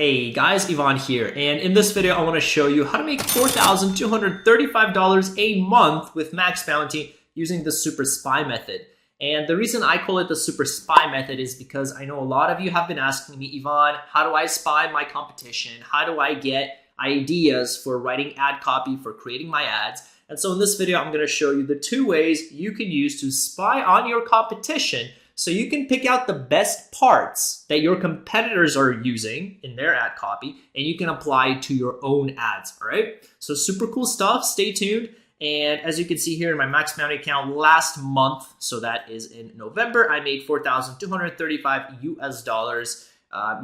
Hey guys, Ivan here, and in this video I want to show you how to make $4,235 a month with MaxBounty using the Super Spy method. And the reason I call it the Super Spy method is because I know a lot of you have been asking me, Ivan, how do I spy my competition? How do I get ideas for writing ad copy, for creating my ads? And so in this video, I'm going to show you the two ways you can use to spy on your competition so you can pick out the best parts that your competitors are using in their ad copy and you can apply to your own ads, all right? So super cool stuff, stay tuned. And as you can see here in my MaxBounty account last month, so that is in November, I made $4,235 US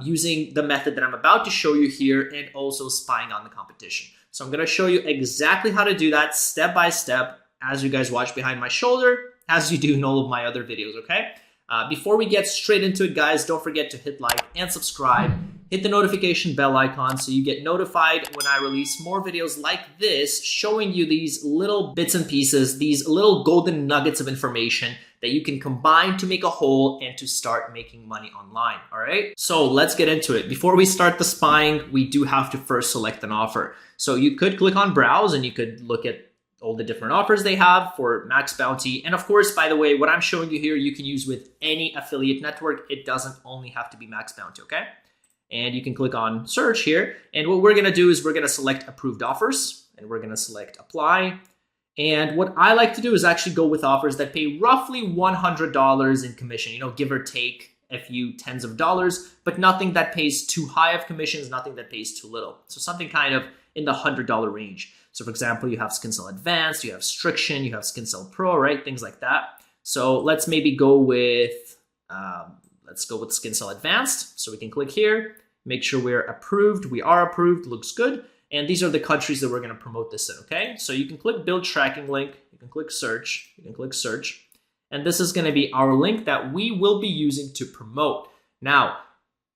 using the method that I'm about to show you here and also spying on the competition. So I'm gonna show you exactly how to do that step by step as you guys watch behind my shoulder, as you do in all of my other videos, okay? Before we get straight into it, guys, don't forget to hit like and subscribe. Hit the notification bell icon so you get notified when I release more videos like this, showing you these little bits and pieces, these little golden nuggets of information that you can combine to make a whole and to start making money online, all right? So let's get into it. Before we start the spying, we do have to first select an offer. So you could click on Browse and you could look at all the different offers they have for MaxBounty. And of course, by the way, what I'm showing you here, you can use with any affiliate network. It doesn't only have to be MaxBounty, okay? And you can click on search here. And what we're gonna do is we're gonna select approved offers and we're gonna select apply. And what I like to do is actually go with offers that pay roughly $100 in commission, you know, give or take a few tens of dollars, but nothing that pays too high of commissions, nothing that pays too little. So something kind of in the $100 range. So for example, you have SkinCell Advanced, you have Striction, you have SkinCell Pro, right? Things like that. So let's maybe go with, SkinCell Advanced. So we can click here, make sure we're approved. We are approved, looks good. And these are the countries that we're gonna promote this in, okay? So you can click build tracking link, you can click search, you can click search. And this is gonna be our link that we will be using to promote. Now,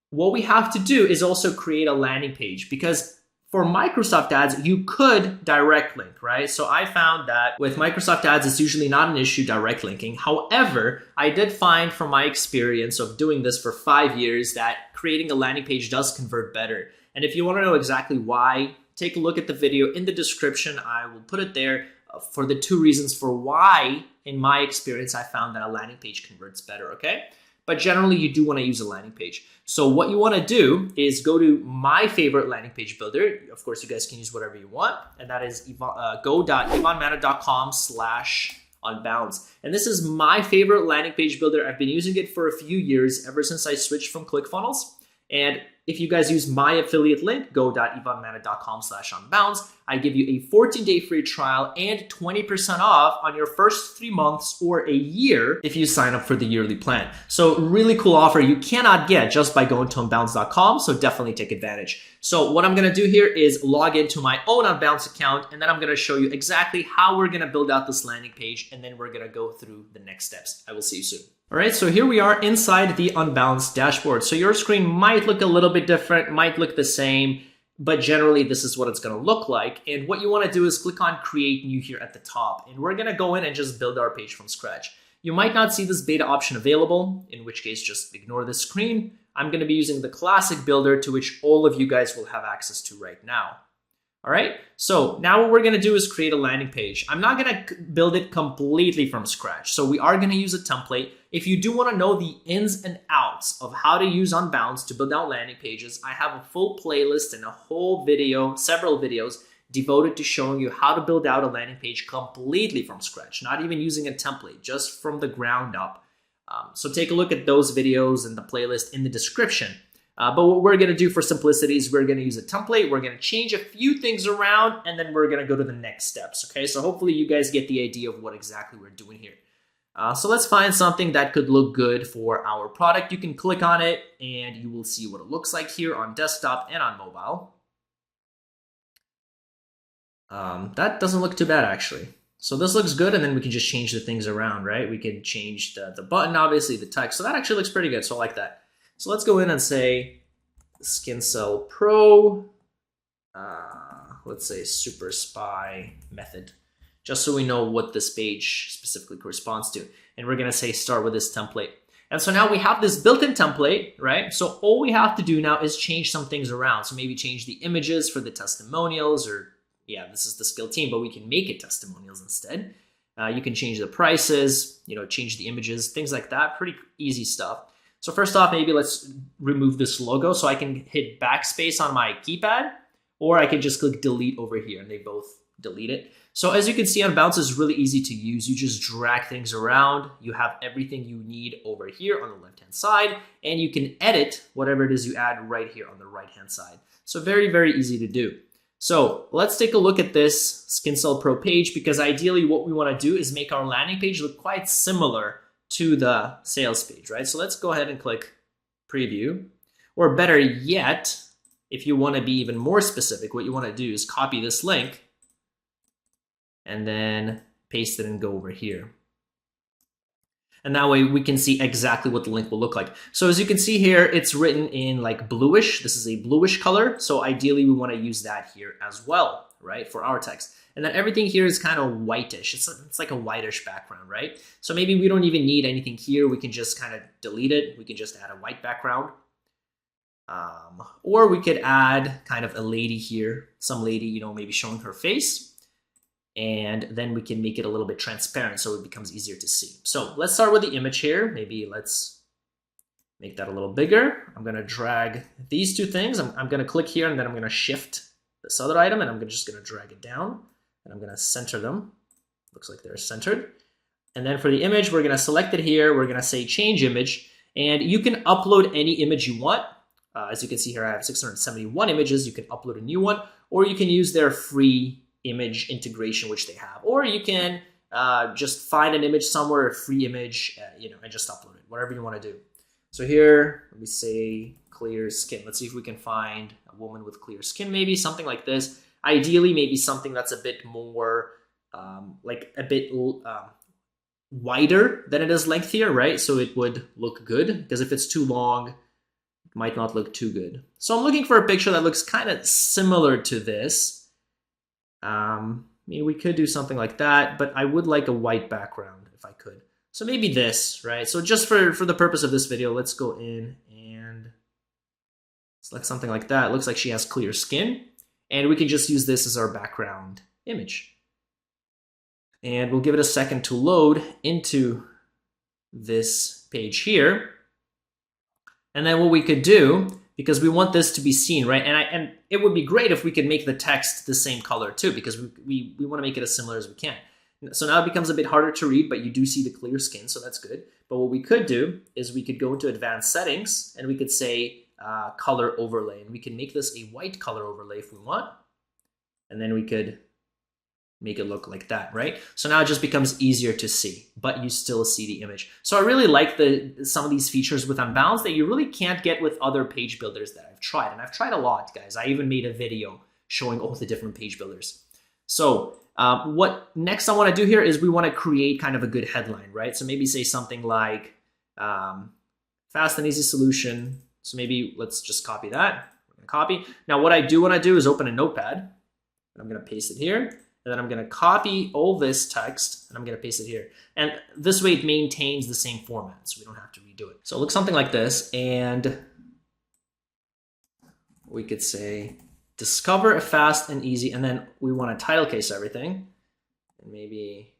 what we have to do is also create a landing page because for Microsoft Ads, you could direct link, right? So I found that with Microsoft Ads, it's usually not an issue direct linking. However, I did find from my experience of doing this for 5 years that creating a landing page does convert better. And if you want to know exactly why, take a look at the video in the description. I will put it there for the 2 reasons for why, in my experience, I found that a landing page converts better, okay? But generally, you do want to use a landing page. So what you want to do is go to my favorite landing page builder. Of course, you guys can use whatever you want. And that is go.ivanmana.com/unbounce. And this is my favorite landing page builder. I've been using it for a few years, ever since I switched from ClickFunnels. And if you guys use my affiliate link, go.ivanmana.com/unbounce, I give you a 14-day free trial and 20% off on your first 3 months or a year if you sign up for the yearly plan. So really cool offer you cannot get just by going to unbounce.com, so definitely take advantage. So what I'm gonna do here is log into my own Unbounce account, and then I'm gonna show you exactly how we're gonna build out this landing page, and then we're gonna go through the next steps. I will see you soon. All right, so here we are inside the Unbounce dashboard. So your screen might look a little bit different, might look the same, but generally this is what it's gonna look like. And what you wanna do is click on Create New here at the top. And we're gonna go in and just build our page from scratch. You might not see this beta option available, in which case just ignore this screen. I'm gonna be using the classic builder to which all of you guys will have access to right now. All right, so now what we're gonna do is create a landing page. I'm not gonna build it completely from scratch. So we are gonna use a template. If you do wanna know the ins and outs of how to use Unbounce to build out landing pages, I have a full playlist and a whole video, several videos devoted to showing you how to build out a landing page completely from scratch, not even using a template, just from the ground up. So take a look at those videos and the playlist in the description. But what we're gonna do for simplicity is we're gonna use a template, we're gonna change a few things around, and then we're gonna go to the next steps, okay? So hopefully you guys get the idea of what exactly we're doing here. So let's find something that could look good for our product. You can click on it and you will see what it looks like here on desktop and on mobile. That doesn't look too bad actually. So this looks good, and then we can just change the things around, right? We can change the button, obviously, the text. So that actually looks pretty good, so I like that. So let's go in and say SkinCell Pro, let's say Super Spy method, just so we know what this page specifically corresponds to. And we're gonna say start with this template. And so now we have this built-in template, right? So all we have to do now is change some things around. So maybe change the images for the testimonials, or yeah, this is the skill team, but we can make it testimonials instead. You can change the prices, change the images, things like that. Pretty easy stuff. So first off, maybe let's remove this logo. So I can hit backspace on my keypad, or I can just click delete over here, and they both delete it. So as you can see, Unbounce is really easy to use. You just drag things around. You have everything you need over here on the left-hand side, and you can edit whatever it is you add right here on the right-hand side. So very, very easy to do. So let's take a look at this SkinCell Pro page, because ideally what we want to do is make our landing page look quite similar to the sales page, right? So let's go ahead and click preview, or better yet, if you want to be even more specific, what you want to do is copy this link and then paste it and go over here. And that way we can see exactly what the link will look like. So as you can see here, it's written in like bluish. This is a bluish color. So ideally we want to use that here as well, right? For our text. And then everything here is kind of whitish. It's like a whitish background, right? So maybe we don't even need anything here. We can just kind of delete it. We can just add a white background. Or we could add kind of a lady here, some lady, maybe showing her face. And then we can make it a little bit transparent so it becomes easier to see. So let's start with the image here. Maybe let's make that a little bigger. I'm gonna drag these two things. I'm gonna click here, and then I'm gonna shift this other item, and I'm just gonna drag it down, and I'm gonna center them. Looks like they're centered. And then for the image, we're gonna select it here. We're gonna say change image, and you can upload any image you want. As you can see here, I have 671 images. You can upload a new one, or you can use their free image integration, which they have, or you can just find an image somewhere, a free image, and just upload it, whatever you want to do. So here, let me say clear skin. Let's see if we can find a woman with clear skin, maybe something like this. Ideally, maybe something that's a bit more, like a bit wider than it is lengthier, right? So it would look good, because if it's too long, it might not look too good. So I'm looking for a picture that looks kind of similar to this. I mean, we could do something like that, but I would like a white background if I could. So maybe this, right? So just for the purpose of this video, let's go in and select something like that. It looks like she has clear skin, and we can just use this as our background image. And we'll give it a second to load into this page here. And then what we could do, because we want this to be seen, right? And it would be great if we could make the text the same color too, because we want to make it as similar as we can. So now it becomes a bit harder to read, but you do see the clear skin, so that's good. But what we could do is we could go into advanced settings, and we could say color overlay, and we can make this a white color overlay if we want. And then we could make it look like that, right? So now it just becomes easier to see, but you still see the image. So I really like some of these features with Unbounce that you really can't get with other page builders that I've tried. And I've tried a lot, guys. I even made a video showing all the different page builders. So what next I want to do here is we want to create kind of a good headline, right? So maybe say something like fast and easy solution. So maybe let's just copy that. We're going to copy. Now what I do want to do is open a notepad, and I'm going to paste it here. And then I'm going to copy all this text, and I'm going to paste it here. And this way it maintains the same format, so we don't have to redo it. So it looks something like this, and we could say, discover a fast and easy, and then we want to title case everything. And maybe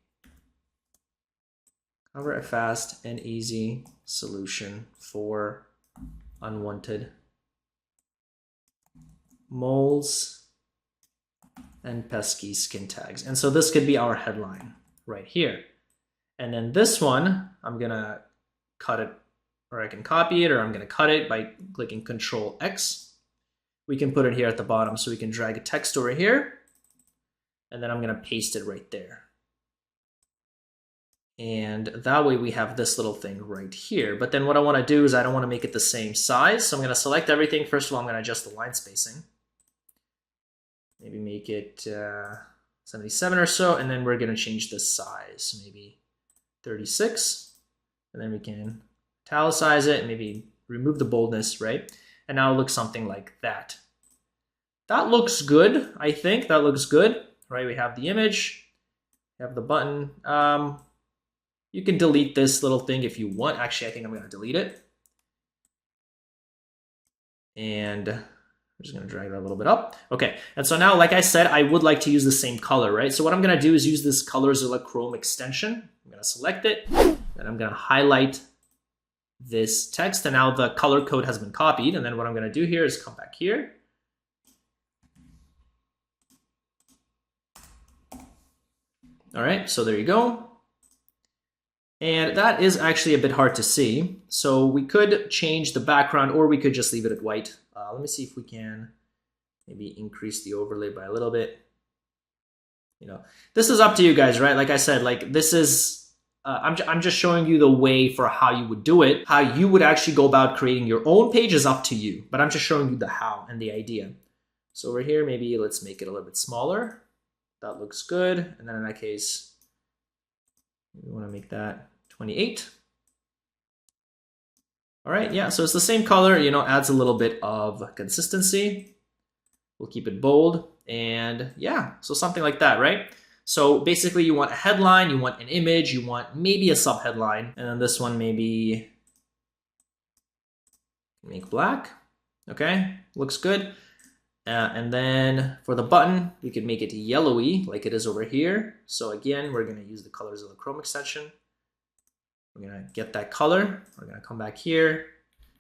cover a fast and easy solution for unwanted moles and pesky skin tags. And so this could be our headline right here. And then this one, I'm gonna cut it, or I can copy it, or I'm gonna cut it by clicking Control X. We can put it here at the bottom, so we can drag a text over here, and then I'm gonna paste it right there. And that way we have this little thing right here. But then what I wanna do is I don't wanna make it the same size, so I'm gonna select everything. First of all, I'm gonna adjust the line spacing. Maybe make it 77 or so, and then we're gonna change the size, maybe 36, and then we can italicize it, and maybe remove the boldness, right? And now it looks something like that. That looks good, I think. That looks good, right? We have the image, we have the button. You can delete this little thing if you want. Actually, I think I'm going to delete it. And I'm just going to drag that a little bit up. Okay, and so now, like I said, I would like to use the same color, right? So what I'm going to do is use this Color Chrome extension. I'm going to select it, and I'm going to highlight this text, and now the color code has been copied. And then what I'm going to do here is come back here. All right, so there you go. And that is actually a bit hard to see. So we could change the background, or we could just leave it at white. Let me see if we can maybe increase the overlay by a little bit. You know, this is up to you guys, right? Like I said, like this is, I'm just showing you the way for how you would do it. How you would actually go about creating your own page is up to you, but I'm just showing you the how and the idea. So over here, maybe let's make it a little bit smaller. That looks good. And then in that case, we want to make that 28. All right, yeah, so it's the same color, you know, adds a little bit of consistency. We'll keep it bold, and yeah, so something like that, right? So basically you want a headline, you want an image, you want maybe a subheadline, and then this one maybe make black. Okay, looks good. And then for the button, we could make it yellowy like it is over here. So again, we're gonna use the Colors of the Chrome extension. We're gonna get that color. We're gonna come back here.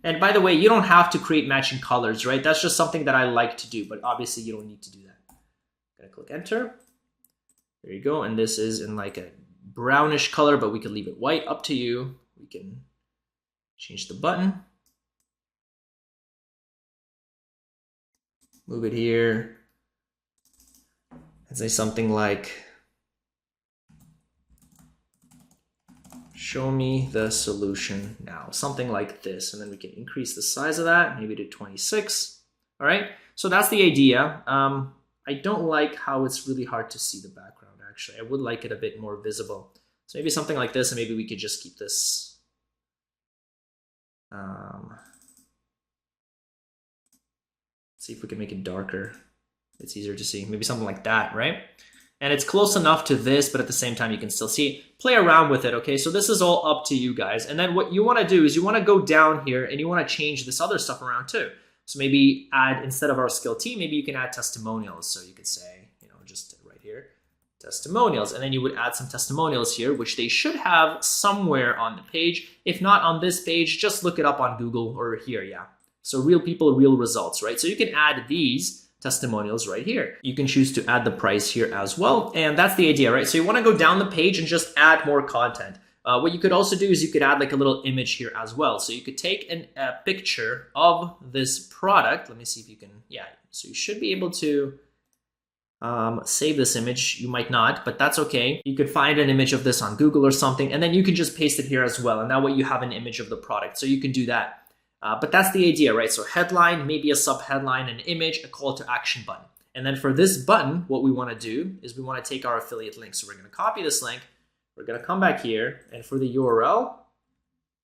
And by the way, you don't have to create matching colors, right? That's just something that I like to do, but obviously you don't need to do that. I'm gonna click enter. There you go. And this is in like a brownish color, but we could leave it white, up to you. We can change the button. Move it here. And say something like, show me the solution now, something like this. And then we can increase the size of that, maybe to 26. All right, so that's the idea. I don't like how it's really hard to see the background, actually. I would like it a bit more visible. So maybe something like this, and maybe we could just keep this. See if we can make it darker. It's easier to see, maybe something like that, right? And it's close enough to this, but at the same time, you can still see. Play around with it, okay? So this is all up to you guys. And then what you wanna do is you wanna go down here and you wanna change this other stuff around too. So maybe add, instead of our skill team, maybe you can add testimonials. So you could say, you know, just right here, testimonials. And then you would add some testimonials here, which they should have somewhere on the page. If not on this page, just look it up on Google or here, yeah. So real people, real results, right? So you can add these testimonials right here. You can choose to add the price here as well. And that's the idea, right? So you want to go down the page and just add more content. What you could also do is you could add like a little image here as well. So you could take a picture of this product. Let me see if you can, yeah. So you should be able to save this image. You might not, but that's okay. You could find an image of this on Google or something, and then you can just paste it here as well. And that way you have an image of the product. So you can do that. But that's the idea, right? So headline, maybe a subheadline, an image, a call to action button. And then for this button, what we want to do is we want to take our affiliate link. So we're going to copy this link. We're going to come back here. And for the URL,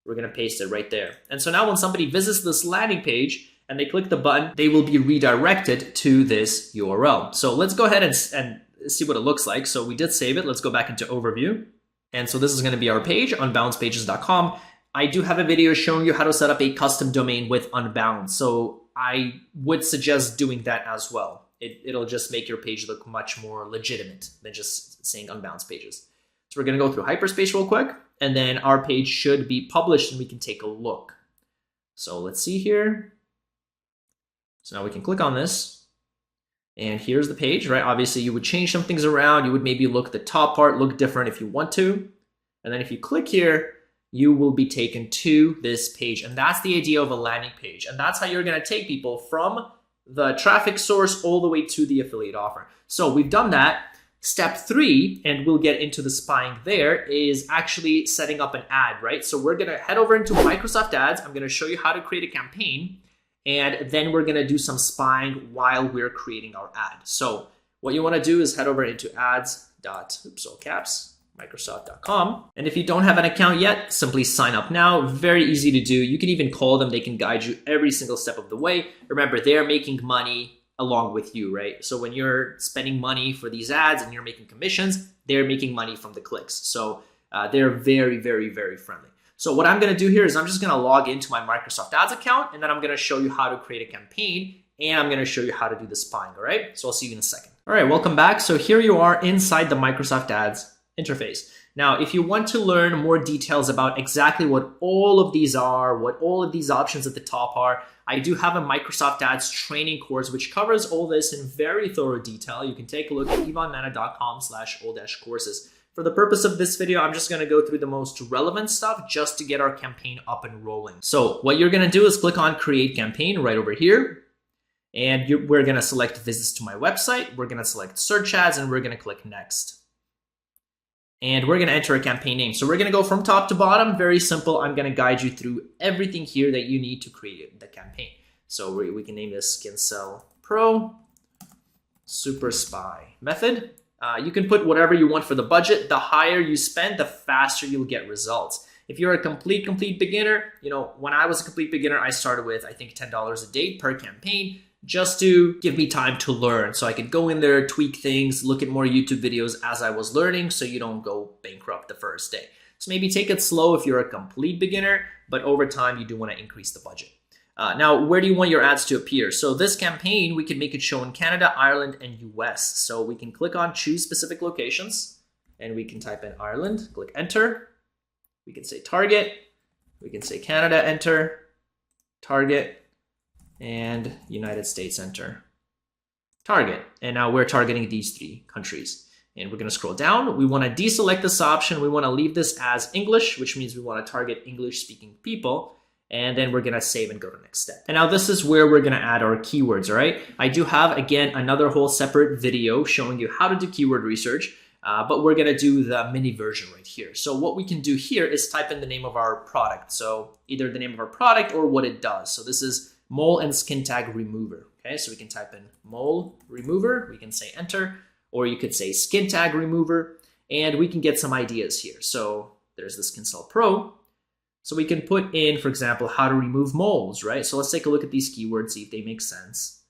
we're going to paste it right there. And so now when somebody visits this landing page and they click the button, they will be redirected to this URL. So let's go ahead and see what it looks like. So we did save it. Let's go back into overview. And so this is going to be our page, unbouncepages.com. I do have a video showing you how to set up a custom domain with Unbounce. So I would suggest doing that as well. It'll just make your page look much more legitimate than just saying Unbounce pages. So we're gonna go through Hyperspace real quick, and then our page should be published and we can take a look. So let's see here. So now we can click on this. And here's the page, right? Obviously you would change some things around. You would maybe look the top part, look different if you want to. And then if you click here, you will be taken to this page. And that's the idea of a landing page. And that's how you're gonna take people from the traffic source all the way to the affiliate offer. So we've done that. Step 3, and we'll get into the spying there, is actually setting up an ad, right? So we're gonna head over into Microsoft Ads. I'm gonna show you how to create a campaign, and then we're gonna do some spying while we're creating our ad. So what you wanna do is head over into Microsoft.com. And if you don't have an account yet, simply sign up now. Very easy to do. You can even call them. They can guide you every single step of the way. Remember, they're making money along with you, right? So when you're spending money for these ads and you're making commissions, they're making money from the clicks. So They're very, very, very friendly. So what I'm going to do here is I'm just going to log into my Microsoft Ads account, and then I'm going to show you how to create a campaign, and I'm going to show you how to do the spying, all right? So I'll see you in a second. All right, welcome back. So here you are inside the Microsoft Ads interface. Now, if you want to learn more details about exactly what all of these are, what all of these options at the top are, I do have a Microsoft Ads training course which covers all this in very thorough detail. You can take a look at ivanmana.com/all-courses. For the purpose of this video, I'm just going to go through the most relevant stuff just to get our campaign up and rolling. So what you're going to do is click on Create Campaign right over here. And we're going to select Visits to my website. We're going to select Search Ads, and we're going to click Next. And we're going to enter a campaign name. So we're going to go from top to bottom. Very simple. I'm going to guide you through everything here that you need to create the campaign. So we can name this Skin Cell Pro Super Spy Method. You can put whatever you want for the budget. The higher you spend, the faster you'll get results. If you're a complete beginner, when I was a complete beginner, I started with, I think, $10 a day per campaign, just to give me time to learn. So I could go in there, tweak things, look at more YouTube videos as I was learning, so you don't go bankrupt the first day. So maybe take it slow if you're a complete beginner, but over time, you do want to increase the budget. Now, where do you want your ads to appear? So this campaign, we can make it show in Canada, Ireland, and US. So we can click on Choose Specific Locations, and we can type in Ireland, click Enter. We can say Target. We can say Canada, Enter, Target, and United States, Enter, Target. And now we're targeting these 3 countries. And we're going to scroll down. We want to deselect this option. We want to leave this as English, which means we want to target English-speaking people. And then we're going to save and go to next step. And now this is where we're going to add our keywords, all right? I do have, again, another whole separate video showing you how to do keyword research, but we're going to do the mini version right here. So what we can do here is type in the name of our product. So either the name of our product or what it does. So this is Mole and Skin Tag Remover, okay? So we can type in Mole Remover, we can say Enter, or you could say Skin Tag Remover, and we can get some ideas here. So there's the Skin Cell Pro. So we can put in, for example, how to remove moles, right? So let's take a look at these keywords, see if they make sense.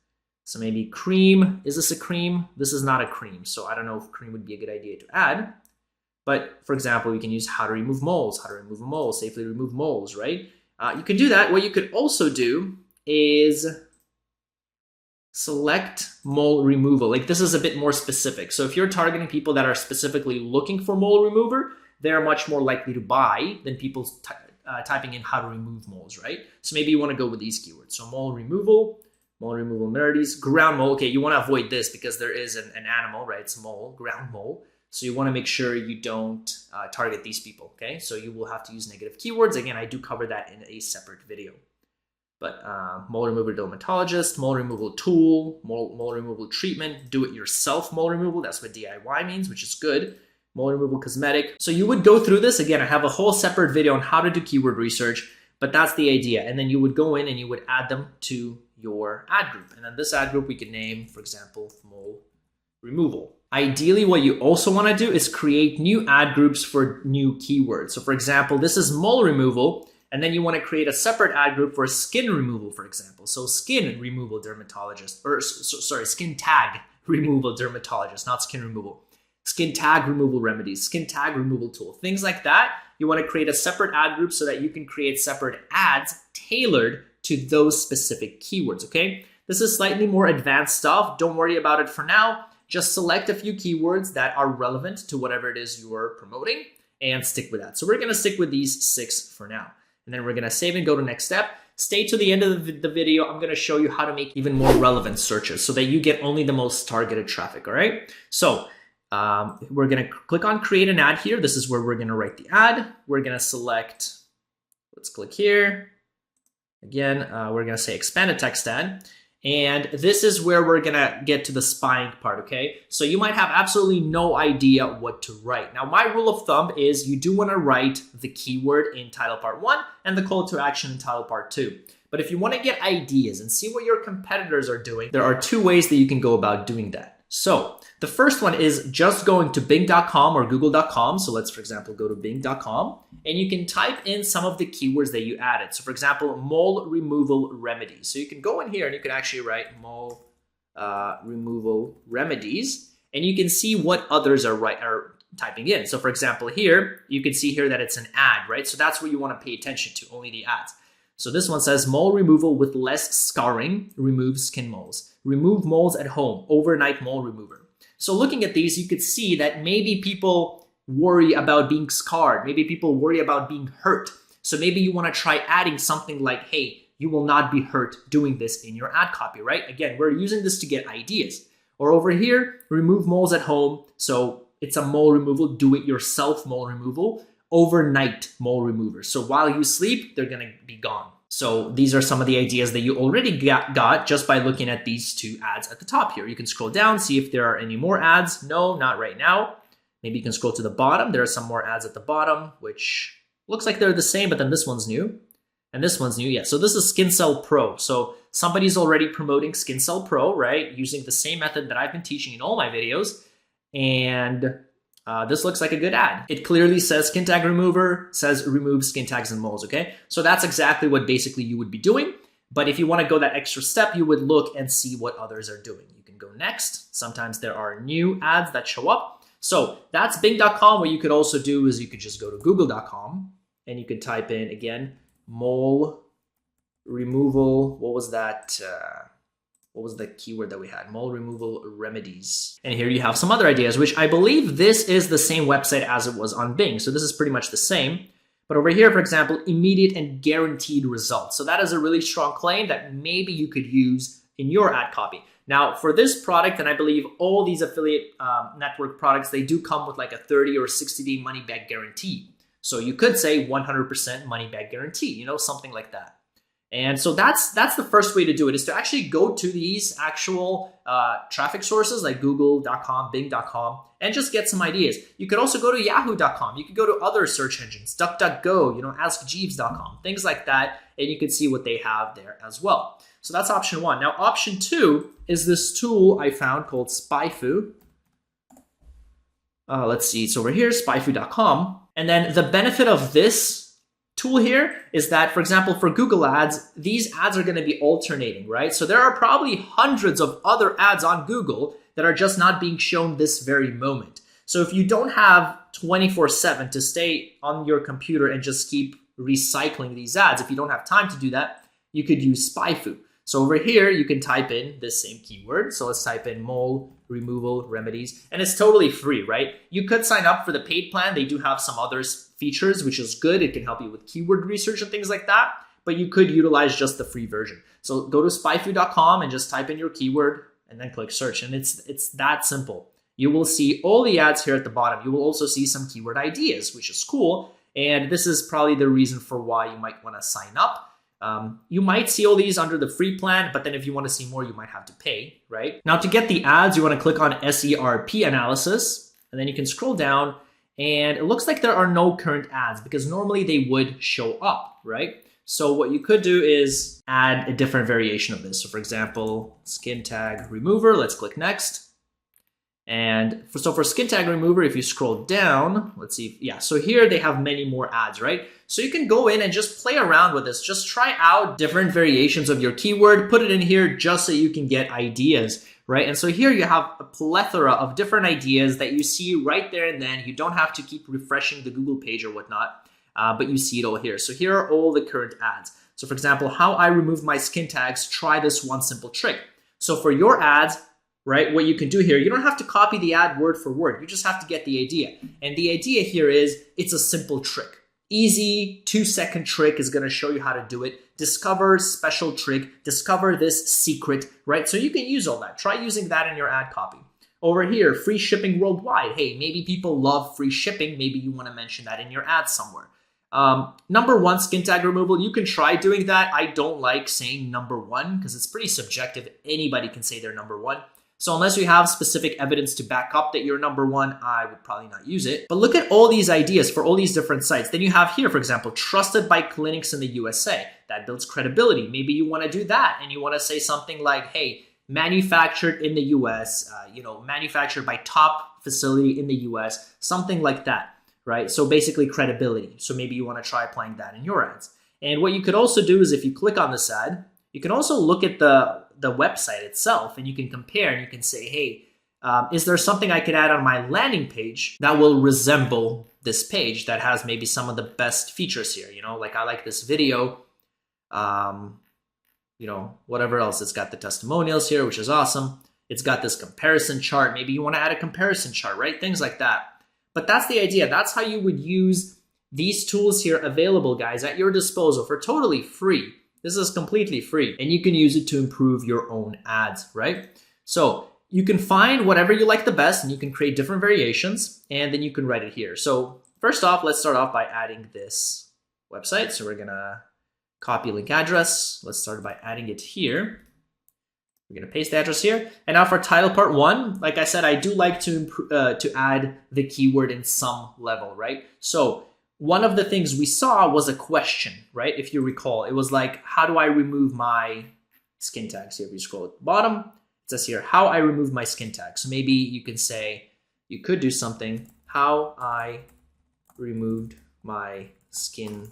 So maybe cream, is this a cream? This is not a cream, so I don't know if cream would be a good idea to add. But for example, we can use how to remove moles, safely remove moles, right? You can do that. What you could also do is select mole removal. Like this is a bit more specific. So if you're targeting people that are specifically looking for mole remover, they're much more likely to buy than people typing in how to remove moles, right? So maybe you want to go with these keywords. So mole removal melodies, ground mole. Okay, you want to avoid this because there is an animal, right? It's mole, ground mole. So you want to make sure you don't target these people, okay? So you will have to use negative keywords. Again, I do cover that in a separate video. But mole remover dermatologist, mole removal tool, mole removal treatment, do-it-yourself mole removal. That's what DIY means, which is good. Mole removal cosmetic. So you would go through this. Again, I have a whole separate video on how to do keyword research, but that's the idea. And then you would go in and you would add them to your ad group. And then this ad group we could name, for example, mole removal. Ideally, what you also want to do is create new ad groups for new keywords. So for example, this is mole removal, and then you want to create a separate ad group for skin removal, for example. So skin removal dermatologist, or sorry, skin tag removal dermatologist, not skin removal. Skin tag removal remedies, skin tag removal tool, things like that. You want to create a separate ad group so that you can create separate ads tailored to those specific keywords, okay? This is slightly more advanced stuff. Don't worry about it for now. Just select a few keywords that are relevant to whatever it is you're promoting and stick with that. So we're going to stick with these 6 for now. And then we're going to save and go to next step. Stay to the end of the video. I'm going to show you how to make even more relevant searches so that you get only the most targeted traffic, all right? So we're going to click on create an ad here. This is where we're going to write the ad. We're going to select, let's click here. Again, we're going to say expanded text ad. And this is where we're going to get to the spying part, okay? So you might have absolutely no idea what to write. Now, my rule of thumb is you do want to write the keyword in title part 1 and the call to action in title part 2. But if you want to get ideas and see what your competitors are doing, there are 2 ways that you can go about doing that. So the first one is just going to bing.com or google.com. So let's, for example, go to bing.com and you can type in some of the keywords that you added. So for example, mole removal remedies. So you can go in here and you can actually write mole removal remedies, and you can see what others are typing in. So for example, here, you can see here that it's an ad, right? So that's what you want to pay attention to, only the ads. So this one says mole removal with less scarring removes skin moles. Remove moles at home, overnight mole remover. So looking at these, you could see that maybe people worry about being scarred. Maybe people worry about being hurt. So maybe you want to try adding something like, hey, you will not be hurt doing this in your ad copy, right? Again, we're using this to get ideas. Or over here, remove moles at home. So it's a mole removal, do-it-yourself mole removal, overnight mole remover. So while you sleep, they're gonna be gone. So these are some of the ideas that you already got just by looking at these two ads at the top here. You can scroll down, see if there are any more ads. No, not right now. Maybe you can scroll to the bottom. There are some more ads at the bottom, which looks like they're the same, but then this one's new. And this one's new, yeah. So this is Skin Cell Pro. So somebody's already promoting Skin Cell Pro, right? Using the same method that I've been teaching in all my videos. And this looks like a good ad. It clearly says skin tag remover, says remove skin tags and moles, okay? So that's exactly what basically you would be doing. But if you want to go that extra step, you would look and see what others are doing. You can go next. Sometimes there are new ads that show up. So that's Bing.com. What you could also do is you could just go to Google.com and you could type in, again, mole removal. What was that? What was the keyword that we had? Mole removal remedies. And here you have some other ideas, which I believe this is the same website as it was on Bing. So this is pretty much the same. But over here, for example, immediate and guaranteed results. So that is a really strong claim that maybe you could use in your ad copy. Now, for this product, and I believe all these affiliate network products, they do come with like a 30 or 60-day money back guarantee. So you could say 100% money back guarantee, you know, something like that. And so that's the first way to do it, is to actually go to these actual traffic sources like Google.com, Bing.com, and just get some ideas. You could also go to Yahoo.com. You could go to other search engines, DuckDuckGo, you know, AskJeeves.com, things like that, and you can see what they have there as well. So that's option one. Now, option two is this tool I found called SpyFu. Let's see, it's over here, SpyFu.com. And then the benefit of this tool here is that, for example, for Google ads, these ads are going to be alternating, right? So there are probably hundreds of other ads on Google that are just not being shown this very moment. So if you don't have 24/7 to stay on your computer and just keep recycling these ads, if you don't have time to do that, you could use SpyFu. So over here, you can type in this same keyword. So let's type in mole removal remedies, and it's totally free, right? You could sign up for the paid plan. They do have some other features, which is good. It can help you with keyword research and things like that, but you could utilize just the free version. So go to spyfu.com and just type in your keyword and then click search. And it's that simple. You will see all the ads here at the bottom. You will also see some keyword ideas, which is cool. And this is probably the reason for why you might want to sign up. You might see all these under the free plan, but then if you want to see more, you might have to pay, right? Now, to get the ads, you want to click on SERP analysis, and then you can scroll down, and it looks like there are no current ads because normally they would show up, right? So what you could do is add a different variation of this. So for example, skin tag remover, let's click next. And for skin tag remover, if you scroll down, let's see, yeah, so here they have many more ads, right? So you can go in and just play around with this. Just try out different variations of your keyword, put it in here just so you can get ideas, right? And so here you have a plethora of different ideas that you see right there and then. You don't have to keep refreshing the Google page or whatnot, but you see it all here. So here are all the current ads. So for example, how I removed my skin tags, try this one simple trick. So for your ads, right, what you can do here, you don't have to copy the ad word for word. You just have to get the idea. And the idea here is it's a simple trick. Easy 2-second trick is going to show you how to do it. Discover special trick, discover this secret, right? So you can use all that. Try using that in your ad copy. Over here, free shipping worldwide. Hey, maybe people love free shipping. Maybe you want to mention that in your ad somewhere. Number one, skin tag removal. You can try doing that. I don't like saying number one because it's pretty subjective. Anybody can say they're number one. So unless you have specific evidence to back up that you're number one, I would probably not use it. But look at all these ideas for all these different sites. Then you have here, for example, trusted by clinics in the USA. That builds credibility. Maybe you want to do that and you want to say something like, hey, manufactured in the US, manufactured by top facility in the US, something like that, right? So basically credibility. So maybe you want to try applying that in your ads. And what you could also do is if you click on this ad, you can also look at the website itself and you can compare and you can say, hey, is there something I could add on my landing page that will resemble this page that has maybe some of the best features here? You know, like I like this video, you know, whatever else. It's got the testimonials here, which is awesome. It's got this comparison chart. Maybe you want to add a comparison chart, right? Things like that. But that's the idea. That's how you would use these tools here available, guys, at your disposal for totally free. This is completely free, and you can use it to improve your own ads, right? So you can find whatever you like the best, and you can create different variations, and then you can write it here. So first off, let's start off by adding this website. So we're gonna copy link address. Let's start by adding it here. We're gonna paste the address here. And now for title part 1, like I said, I do like to add the keyword in some level, right? So one of the things we saw was a question, right? If you recall, it was like, how do I remove my skin tags? Here, if you scroll at the bottom, it says here, how I remove my skin tags. So maybe you can say, you could do something, how I removed my skin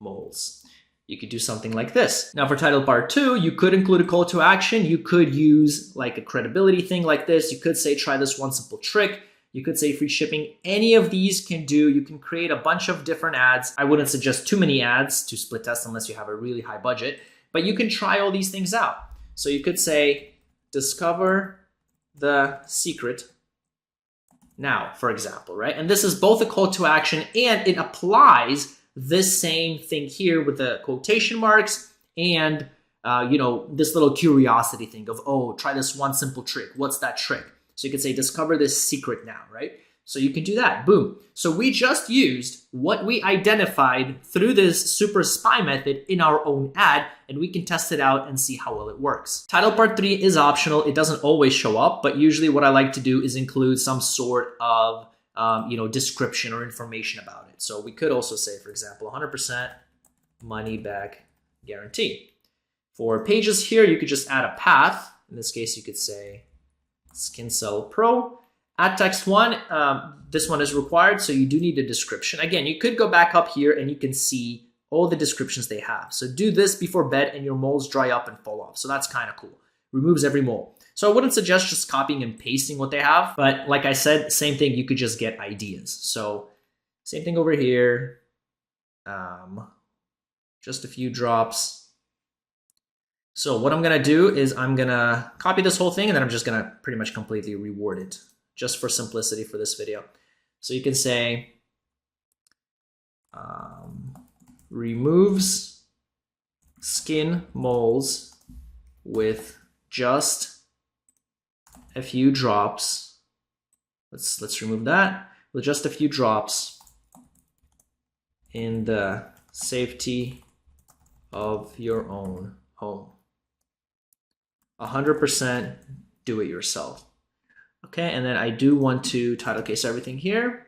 moles. You could do something like this. Now for title part 2, you could include a call to action. You could use like a credibility thing like this. You could say, try this one simple trick. You could say free shipping. Any of these can do. You can create a bunch of different ads. I wouldn't suggest too many ads to split test unless you have a really high budget, but you can try all these things out. So you could say, discover the secret now, for example, right? And this is both a call to action, and it applies this same thing here with the quotation marks and you know, this little curiosity thing of, oh, try this one simple trick. What's that trick? So you could say, discover this secret now, right? So you can do that, boom. So we just used what we identified through this super spy method in our own ad, and we can test it out and see how well it works. Title part 3 is optional. It doesn't always show up, but usually what I like to do is include some sort of you know, description or information about it. So we could also say, for example, 100% money back guarantee. For pages here, you could just add a path. In this case, you could say Skin Cell Pro. Add text 1, this one is required, so you do need a description. Again, you could go back up here and you can see all the descriptions they have. So do this before bed and your moles dry up and fall off. So that's kind of cool. Removes every mole. So I wouldn't suggest just copying and pasting what they have, but like I said, same thing, you could just get ideas. So same thing over here, just a few drops. So what I'm gonna do is I'm gonna copy this whole thing and then I'm just gonna pretty much completely reword it just for simplicity for this video. So you can say, removes skin moles with just a few drops. Let's remove that. With just a few drops in the safety of your own home. 100% do it yourself. Okay, and then I do want to title case everything here.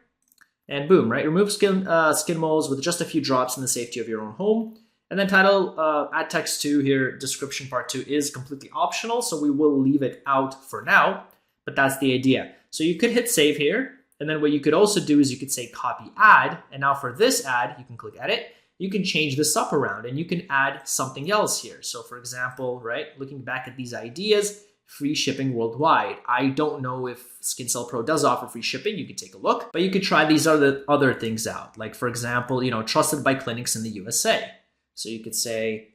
And boom, right? Remove skin moles with just a few drops in the safety of your own home. And then title, add text 2 here, description part 2 is completely optional, so we will leave it out for now, but that's the idea. So you could hit save here, and then what you could also do is you could say copy ad, and now for this ad, you can click edit, you can change this up around, and you can add something else here. So for example, right, looking back at these ideas, free shipping worldwide. I don't know if SkinCell Pro does offer free shipping. You could take a look, but you could try these other things out. Like for example, you know, trusted by clinics in the USA. So you could say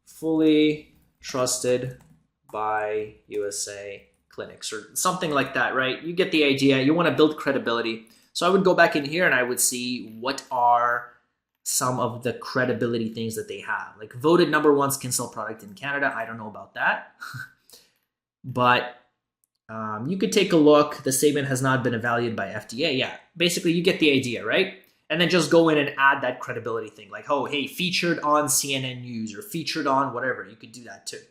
fully trusted by USA clinics or something like that, right? You get the idea. You want to build credibility. So I would go back in here and I would see what are some of the credibility things that they have. Like voted #1 SkinCell product in Canada. I don't know about that. But you could take a look. The statement has not been evaluated by FDA. Yeah, basically you get the idea, right? And then just go in and add that credibility thing. Like, oh, hey, featured on CNN News or featured on whatever. You could do that too.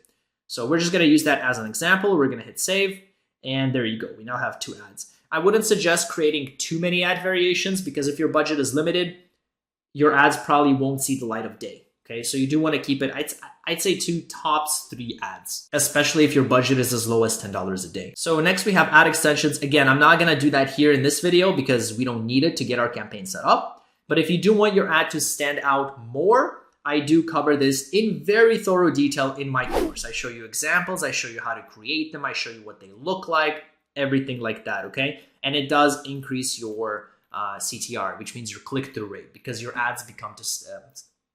So we're just going to use that as an example. We're going to hit save. And there you go. We now have 2 ads. I wouldn't suggest creating too many ad variations because if your budget is limited, your ads probably won't see the light of day. Okay, so you do want to keep it, I'd say 2 tops 3 ads, especially if your budget is as low as $10 a day. So next we have ad extensions. Again, I'm not going to do that here in this video because we don't need it to get our campaign set up. But if you do want your ad to stand out more, I do cover this in very thorough detail in my course. I show you examples, I show you how to create them, I show you what they look like. everything like that, okay? And it does increase your CTR, which means your click-through rate, because your ads become to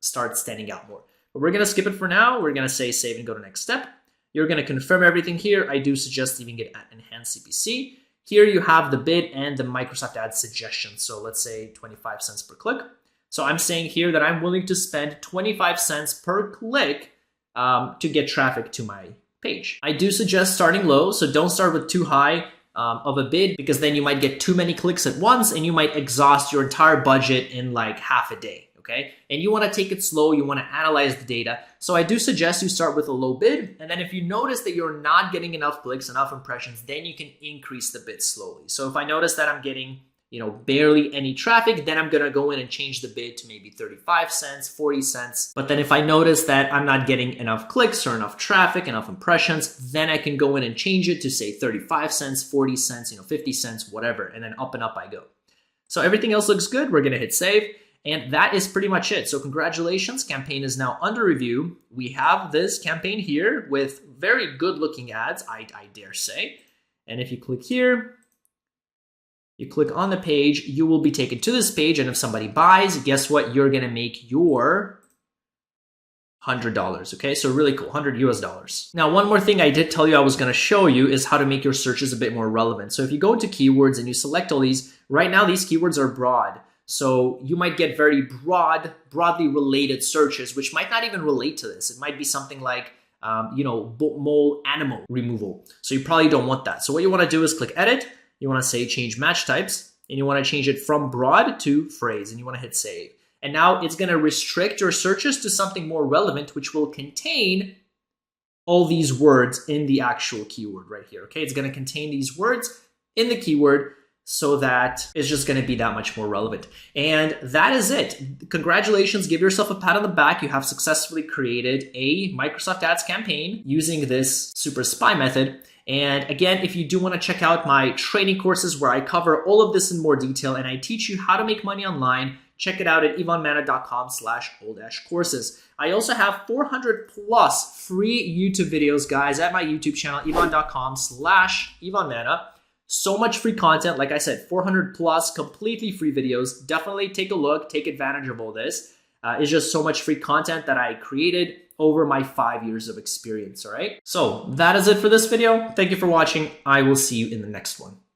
start standing out more. But we're gonna skip it for now. We're gonna say save and go to next step. You're gonna confirm everything here. I do suggest leaving it at enhanced CPC. Here you have the bid and the Microsoft Ads suggestion. So let's say 25 cents per click. So I'm saying here that I'm willing to spend 25 cents per click to get traffic to my page. I do suggest starting low, so don't start with too high of a bid, because then you might get too many clicks at once and you might exhaust your entire budget in like half a day, okay? And you wanna take it slow, you wanna analyze the data. So I do suggest you start with a low bid, and then if you notice that you're not getting enough clicks, enough impressions, then you can increase the bid slowly. So if I notice that I'm getting barely any traffic, then I'm gonna go in and change the bid to maybe 35 cents, 40 cents. But then if I notice that I'm not getting enough clicks or enough traffic, enough impressions, then I can go in and change it to say 35 cents, 40 cents, 50 cents, whatever, and then up and up I go. So everything else looks good. We're gonna hit save, and that is pretty much it. So congratulations, campaign is now under review. We have this campaign here with very good looking ads, I dare say. And if you click here, you click on the page, you will be taken to this page, and if somebody buys, guess what? You're gonna make your $100, okay? So really cool, $100 US. Now, one more thing I did tell you I was gonna show you is how to make your searches a bit more relevant. So if you go into keywords and you select all these, right now these keywords are broad. So you might get very broadly related searches, which might not even relate to this. It might be something like, mole animal removal. So you probably don't want that. So what you wanna do is click edit. You want to say change match types, and you want to change it from broad to phrase, and you want to hit save. And now it's going to restrict your searches to something more relevant, which will contain all these words in the actual keyword right here, okay? It's going to contain these words in the keyword so that it's just going to be that much more relevant. And that is it. Congratulations, give yourself a pat on the back. You have successfully created a Microsoft Ads campaign using this super spy method. And again, if you do want to check out my training courses where I cover all of this in more detail and I teach you how to make money online, check it out at ivanmana.com/old-courses. I also have 400 plus free YouTube videos, guys, at my YouTube channel, ivan.com/ivanmana. So much free content. Like I said, 400 plus completely free videos. Definitely take a look, take advantage of all this. It's just so much free content that I created over my 5 years of experience, all right? So that is it for this video. Thank you for watching. I will see you in the next one.